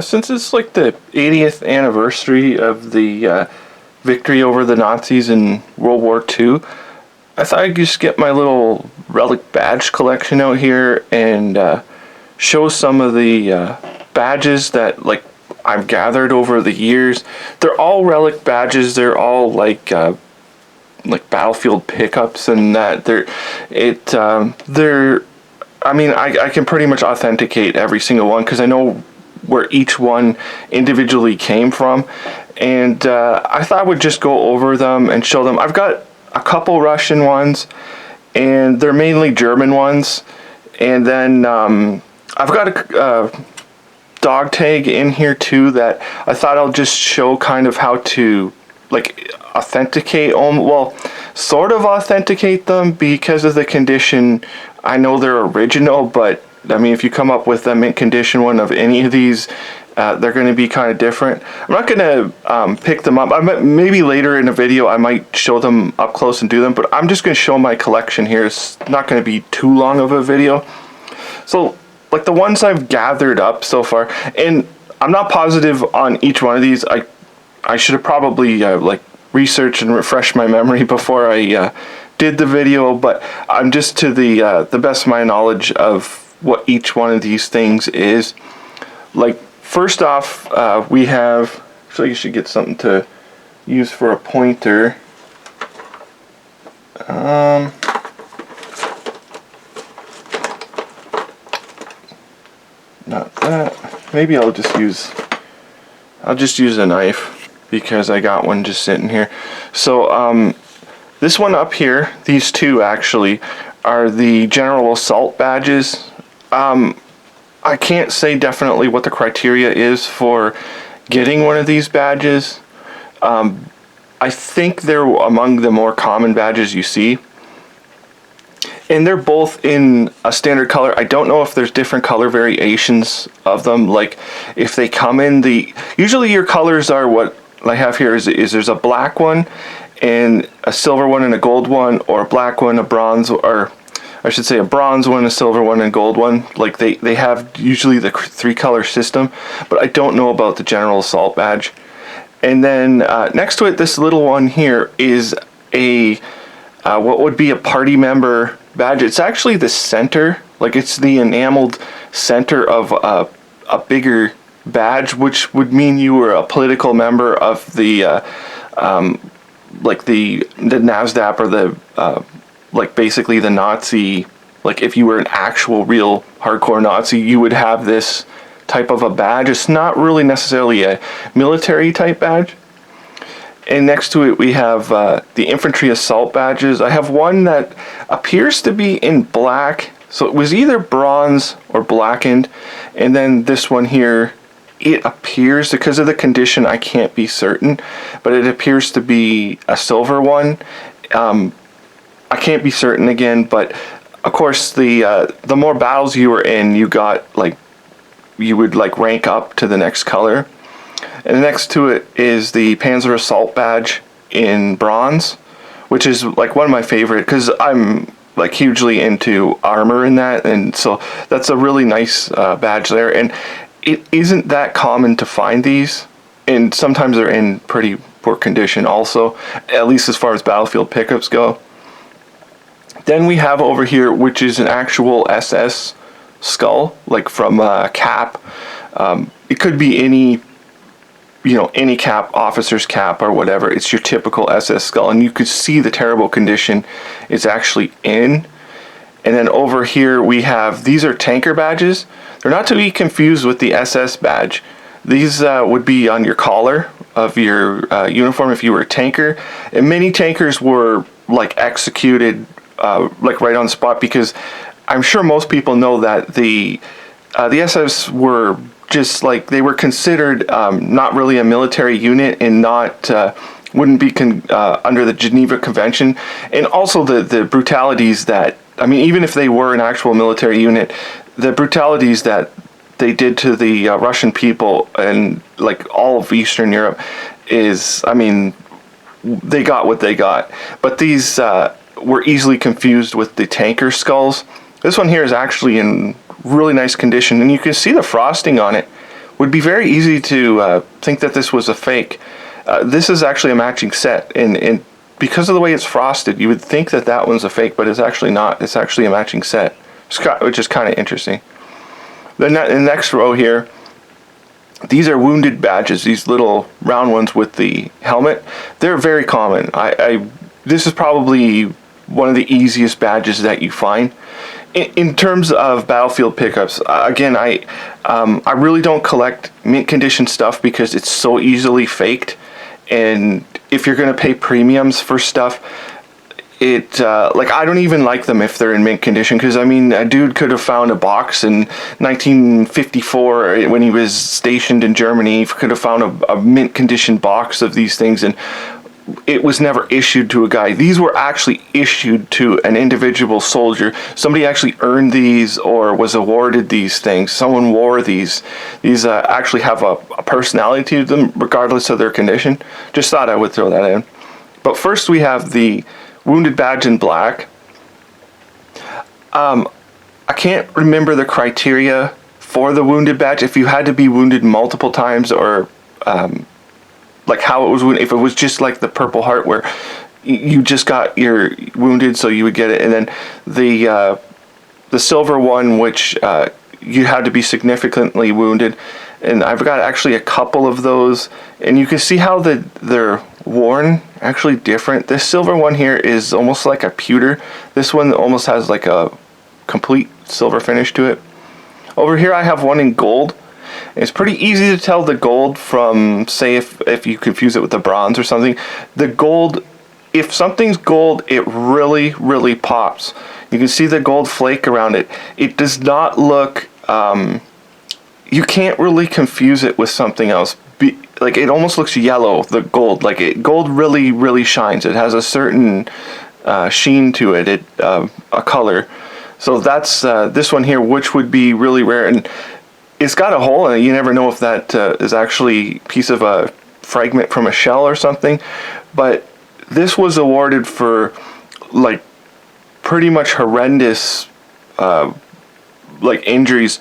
Since it's like the 80th anniversary of the victory over the Nazis in World War II, I thought I'd just get my little relic badge collection out here and show some of the badges that like I've gathered over the years. They're all relic badges. They're all like battlefield pickups, and that they're. I mean, I can pretty much authenticate every single one because I know where each one individually came from, and I thought I would just go over them and show them. I've got a couple Russian ones, and they're mainly German ones, and then I've got a dog tag in here too that I thought I'll just show kind of how to like authenticate them. Well, sort of authenticate them because of the condition. I know they're original, but I mean, if you come up with a mint condition one of any of these, they're going to be kind of different. I'm not going to pick them up. Maybe later in a video I might show them up close and do them, but I'm just going to show my collection here. It's not going to be too long of a video. So, like the ones I've gathered up so far, and I'm not positive on each one of these. I should have probably like researched and refreshed my memory before I did the video, but I'm just to the best of my knowledge of what each one of these things is. Like first off, we have. So you should get something to use for a pointer. Not that. Maybe I'll just use a knife because I got one just sitting here. So this one up here, these two actually, are the General Assault badges. I can't say definitely what the criteria is for getting one of these badges. I think they're among the more common badges you see. And they're both in a standard color. I don't know if there's different color variations of them. Like if they come in usually your colors are what I have here is there's a black one and a silver one and a gold one, or a black one, a bronze, or I should say a bronze one, a silver one, and a gold one. Like they have usually the 3-color system, but I don't know about the General Assault badge. And then next to it, this little one here is a what would be a party member badge. It's actually the center, like it's the enameled center of a bigger badge, which would mean you were a political member of the like the NASDAQ or the like basically the Nazi. Like if you were an actual real hardcore Nazi, you would have this type of a badge. It's not really necessarily a military type badge. And next to it we have the infantry assault badges. I have one that appears to be in black, so it was either bronze or blackened. And then this one here, it appears, because of the condition I can't be certain, but it appears to be a silver one. I can't be certain again, but of course the more battles you were in, you got like, you would like rank up to the next color. And next to it is the Panzer Assault badge in bronze, which is like one of my favorite because I'm like hugely into armor in that, and so that's a really nice badge there. And it isn't that common to find these, and sometimes they're in pretty poor condition also, at least as far as battlefield pickups go. Then we have over here, which is an actual SS skull, like from a cap. It could be any, any cap, officer's cap or whatever. It's your typical SS skull, and you could see the terrible condition it's actually in. And then over here we have, these are tanker badges. They're not to be confused with the SS badge. These would be on your collar of your uniform if you were a tanker. And many tankers were like executed like right on the spot, because I'm sure most people know that the SS were just like, they were considered not really a military unit, and not wouldn't be under the Geneva Convention. And also the brutalities that, I mean, even if they were an actual military unit, the brutalities that they did to the Russian people and like all of Eastern Europe is, I mean, they got what they got. But these were easily confused with the tanker skulls. This one here is actually in really nice condition, and you can see the frosting on it, would be very easy to think that this was a fake. This is actually a matching set, and because of the way it's frosted, you would think that that one's a fake, but it's actually not. It's actually a matching set, which is kind of interesting. Then in the next row here, these are wounded badges. These little round ones with the helmet. They're very common. This is probably one of the easiest badges that you find. In terms of battlefield pickups, again, I really don't collect mint condition stuff because it's so easily faked. And if you're going to pay premiums for stuff, like, I don't even like them if they're in mint condition, because I mean, a dude could have found a box in 1954 when he was stationed in Germany. He could have found a mint condition box of these things, and it was never issued to a guy. These were actually issued to an individual soldier. Somebody actually earned these or was awarded these things. Someone wore these. These actually have a personality to them regardless of their condition. Just thought I would throw that in. But first we have the wounded badge in black. I can't remember the criteria for the wounded badge. If you had to be wounded multiple times, or like how it was wounded, if it was just like the Purple Heart where you just got your wounded so you would get it, and then the silver one, which you had to be significantly wounded. And I've got actually a couple of those, and you can see how they're worn actually different. This silver one here is almost like a pewter. This one almost has like a complete silver finish to it. Over here I have one in gold. It's pretty easy to tell the gold from, say, if you confuse it with the bronze or something. The gold, if something's gold, it really, really pops. You can see the gold flake around it. It does not look, you can't really confuse it with something else. Like, it almost looks yellow, the gold. Like, gold really, really shines. It has a certain sheen to it, a color. So that's this one here, which would be really rare. And it's got a hole in it. You never know if that is actually a piece of a fragment from a shell or something. But this was awarded for, like, pretty much horrendous, like, injuries.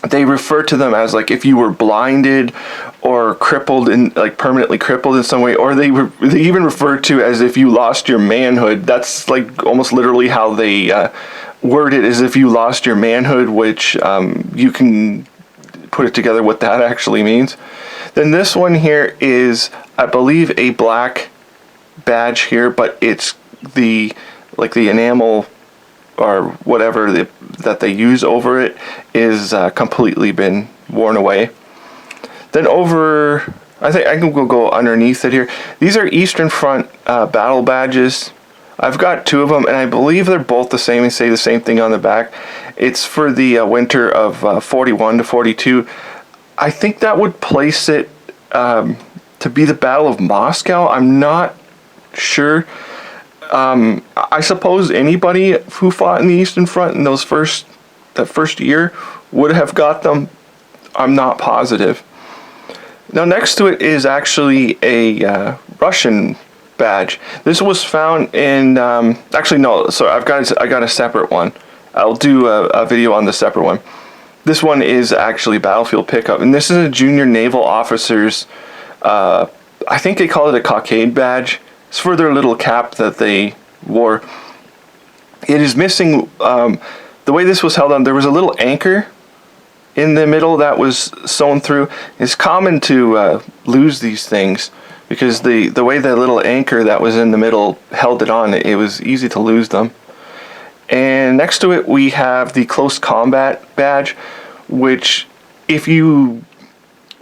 They refer to them as, like, if you were blinded or crippled, in like permanently crippled in some way, or they even refer to as if you lost your manhood. That's like almost literally how they word it, as if you lost your manhood, which you can put it together what that actually means. Then this one here is, I believe, a black badge here, but it's the enamel or whatever that they use over it is completely been worn away. Then over, I think I can go underneath it here. These are Eastern Front battle badges. I've got two of them, and I believe they're both the same and say the same thing on the back. It's for the winter of 41 to 42. I think that would place it to be the Battle of Moscow. I'm not sure. I suppose anybody who fought in the Eastern Front in that first year would have got them. I'm not positive. Now next to it is actually a Russian badge. This was found in actually no, sorry, I got a separate one. I'll do a video on the separate one. This one is actually battlefield pickup, and this is a junior naval officer's. I think they call it a cockade badge. It's for their little cap that they wore. It is missing, the way this was held on, there was a little anchor in the middle that was sewn through. It's common to lose these things because the way the little anchor that was in the middle held it on, it was easy to lose them. And next to it we have the close combat badge, which if you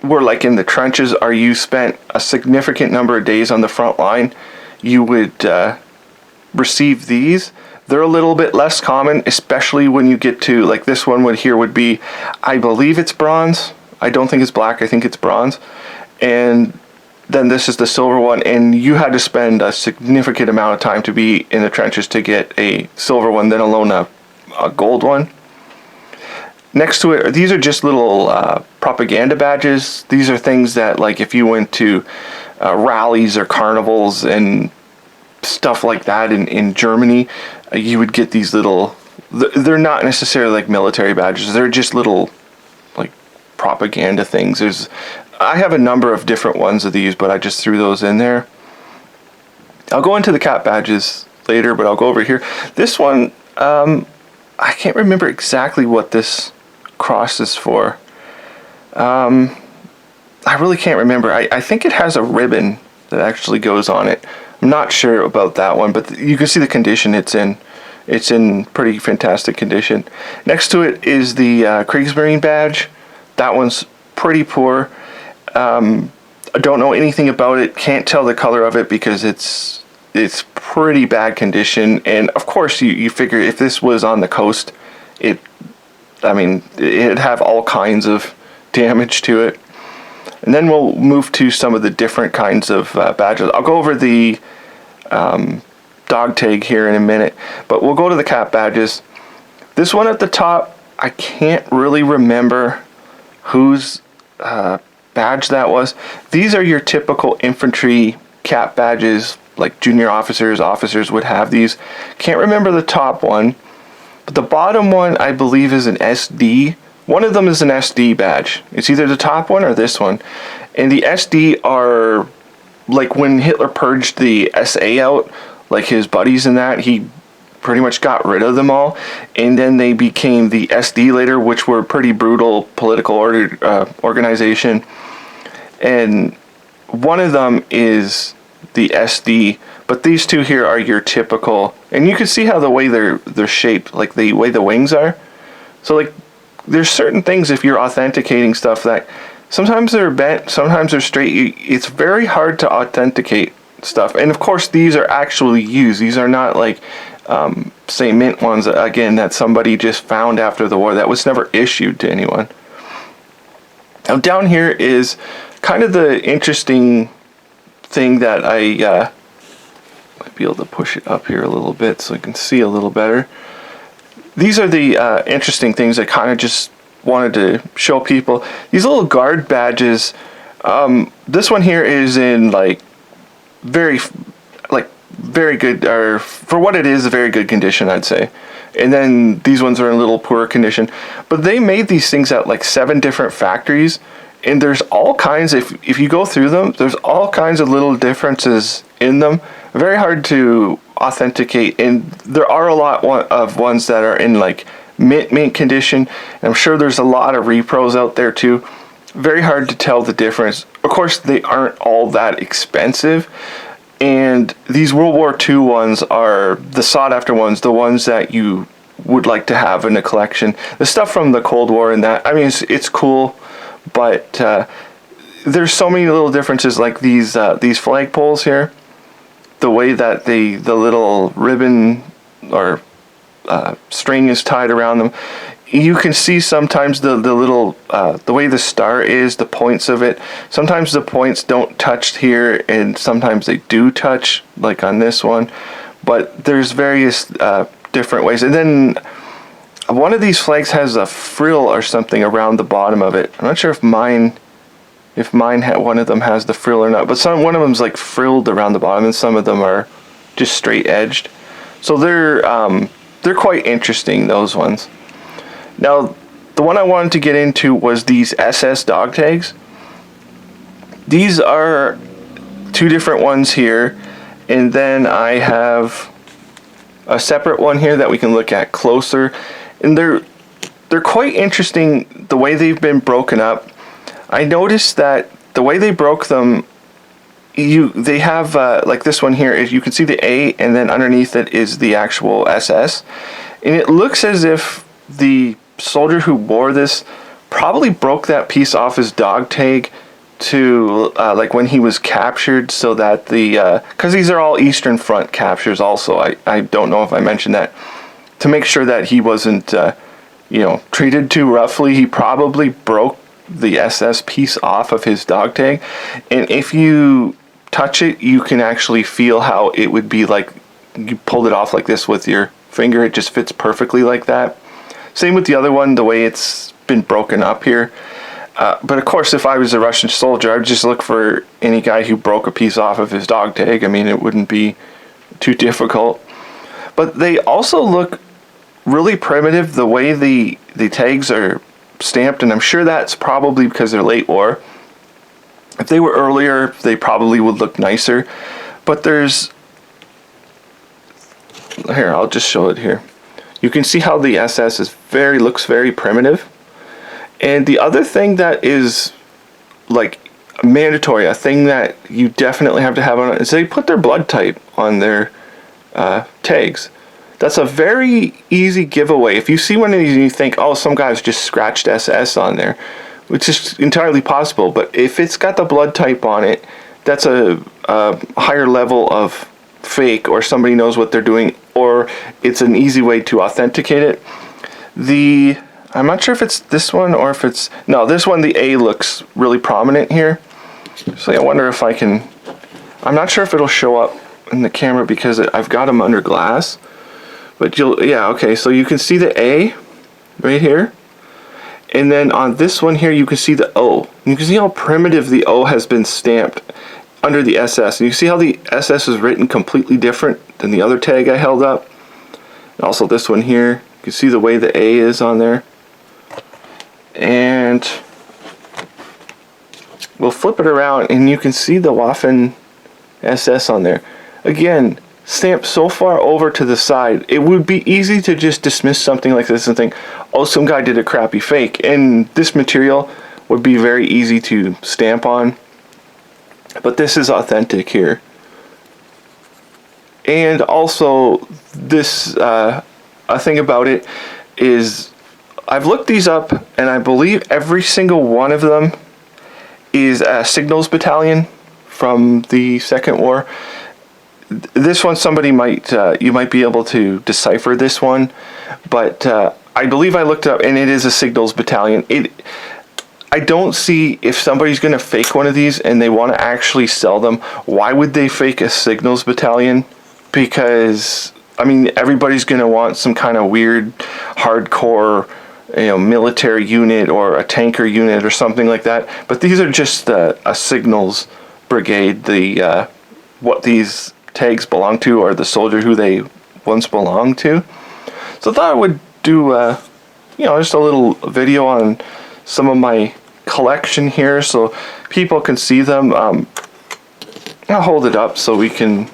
were like in the trenches or you spent a significant number of days on the front line, you would receive these. They're a little bit less common, especially when you get to, like, this one would be, I believe it's bronze. I don't think it's black, I think it's bronze. And then this is the silver one, and you had to spend a significant amount of time to be in the trenches to get a silver one, then alone a gold one. Next to it, these are just little propaganda badges. These are things that, like, if you went to rallies or carnivals and stuff like that in Germany, you would get these little, they're not necessarily like military badges, they're just little like propaganda things. I have a number of different ones of these, but I just threw those in there. I'll go into the cap badges later, but I'll go over here. This one, I can't remember exactly what this cross is for. I really can't remember. I think it has a ribbon that actually goes on it. I'm not sure about that one, but you can see the condition it's in. It's in pretty fantastic condition. Next to it is the Kriegsmarine badge. That one's pretty poor. I don't know anything about it. Can't tell the color of it because it's pretty bad condition. And of course, you figure if this was on the coast, it'd have all kinds of damage to it. And then we'll move to some of the different kinds of badges. I'll go over the dog tag here in a minute, but we'll go to the cap badges. This one at the top, I can't really remember whose badge that was. These are your typical infantry cap badges, like junior officers would have these. Can't remember the top one, but the bottom one I believe is an SD. One of them is an SD badge. It's either the top one or this one. And the SD are like when Hitler purged the SA out, like his buddies and that, he pretty much got rid of them all. And then they became the SD later, which were pretty brutal political organization. And one of them is the SD, but these two here are your typical. And you can see how the way they're shaped, like the way the wings are. So like, there's certain things if you're authenticating stuff that sometimes they're bent, sometimes they're straight. It's very hard to authenticate stuff. And of course, these are actually used. These are not like, say, mint ones, again, that somebody just found after the war. That was never issued to anyone. Now down here is kind of the interesting thing that I might be able to push it up here a little bit so I can see a little better. These are the interesting things I kind of just wanted to show people. These little guard badges. This one here is in like very good, or for what it is, a very good condition, I'd say. And then these ones are in a little poorer condition. But they made these things at like 7 different factories. And there's all kinds, if you go through them, there's all kinds of little differences in them. Very hard to authenticate, and there are a lot of ones that are in like mint condition, and I'm sure there's a lot of repros out there too. Very hard to tell the difference. Of course, they aren't all that expensive, and these World War II ones are the sought after ones, the ones that you would like to have in a collection. The stuff from the Cold War and that, I mean, it's cool, but there's so many little differences, like these flagpoles here. The way that the little ribbon or string is tied around them, you can see sometimes the little the way the star is, the points of it. Sometimes the points don't touch here, and sometimes they do touch, like on this one. But there's various different ways. And then one of these flags has a frill or something around the bottom of it. I'm not sure if mine one of them has the frill or not, but one of them's like frilled around the bottom, and some of them are just straight edged. So they're quite interesting, those ones. Now, the one I wanted to get into was these SS dog tags. These are 2 different ones here, and then I have a separate one here that we can look at closer, and they're quite interesting the way they've been broken up. I noticed that the way they broke them, they have like this one here, you can see the A, and then underneath it is the actual SS, and it looks as if the soldier who wore this probably broke that piece off his dog tag to like when he was captured, so that because these are all Eastern Front captures also, I don't know if I mentioned that, to make sure that he wasn't treated too roughly, he probably broke the SS piece off of his dog tag. And if you touch it, you can actually feel how it would be like you pulled it off like this with your finger. It just fits perfectly like that. Same with the other one, the way it's been broken up here. But of course, if I was a Russian soldier, I would just look for any guy who broke a piece off of his dog tag. I mean, it wouldn't be too difficult. But they also look really primitive. The way the tags are stamped, and I'm sure that's probably because they're late war. If they were earlier, they probably would look nicer. But there's, here, I'll just show it here. You can see how the SS is looks very primitive. And the other thing that is like mandatory, a thing that you definitely have to have on it, is they put their blood type on their tags. That's a very easy giveaway. If you see one of these and you think, oh, some guy's just scratched SS on there, which is entirely possible, but if it's got the blood type on it, that's a higher level of fake, or somebody knows what they're doing, or it's an easy way to authenticate it. I'm not sure if it's this one or if it's, no, this one, the A looks really prominent here. So I wonder if I can, I'm not sure if it'll show up in the camera because I've got them under glass. But yeah, okay, so you can see the A right here. And then on this one here, you can see the O. You can see how primitive the O has been stamped under the SS. And you can see how the SS is written completely different than the other tag I held up. And also this one here, you can see the way the A is on there. And we'll flip it around and you can see the Waffen SS on there. Again, stamped so far over to the side, it would be easy to just dismiss something like this and think, oh, some guy did a crappy fake. And this material would be very easy to stamp on. But this is authentic here. And also, this, a thing about it is, I've looked these up, and I believe every single one of them is a Signals Battalion from the Second War. This one, somebody might, you might be able to decipher this one, but I believe I looked up, and it is a Signals Battalion. I don't see, if somebody's going to fake one of these and they want to actually sell them, why would they fake a Signals Battalion? Because, I mean, everybody's going to want some kind of weird, hardcore, military unit or a tanker unit or something like that. But these are just a signals brigade. The what these tags belong to, or the soldier who they once belonged to. So I thought I would do just a little video on some of my collection here so people can see them. I'll hold it up so we can,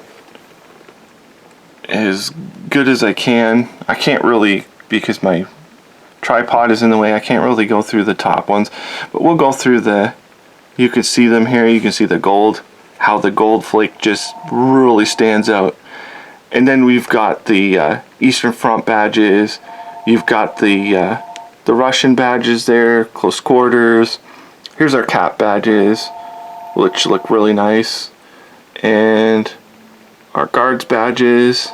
as good as I can. I can't really, because my tripod is in the way, I can't really go through the top ones, but we'll go through you can see them here. You can see the gold, how the gold flake just really stands out. And then we've got the Eastern Front badges. You've got the Russian badges there, close quarters. Here's our cap badges, which look really nice. And our guards badges.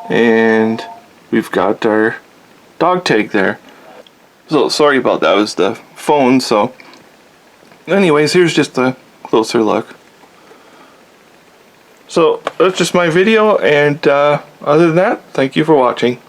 And we've got our dog tag there. So sorry about that, it was the phone. So anyways, here's just a closer look. So that's just my video, and other than that, thank you for watching.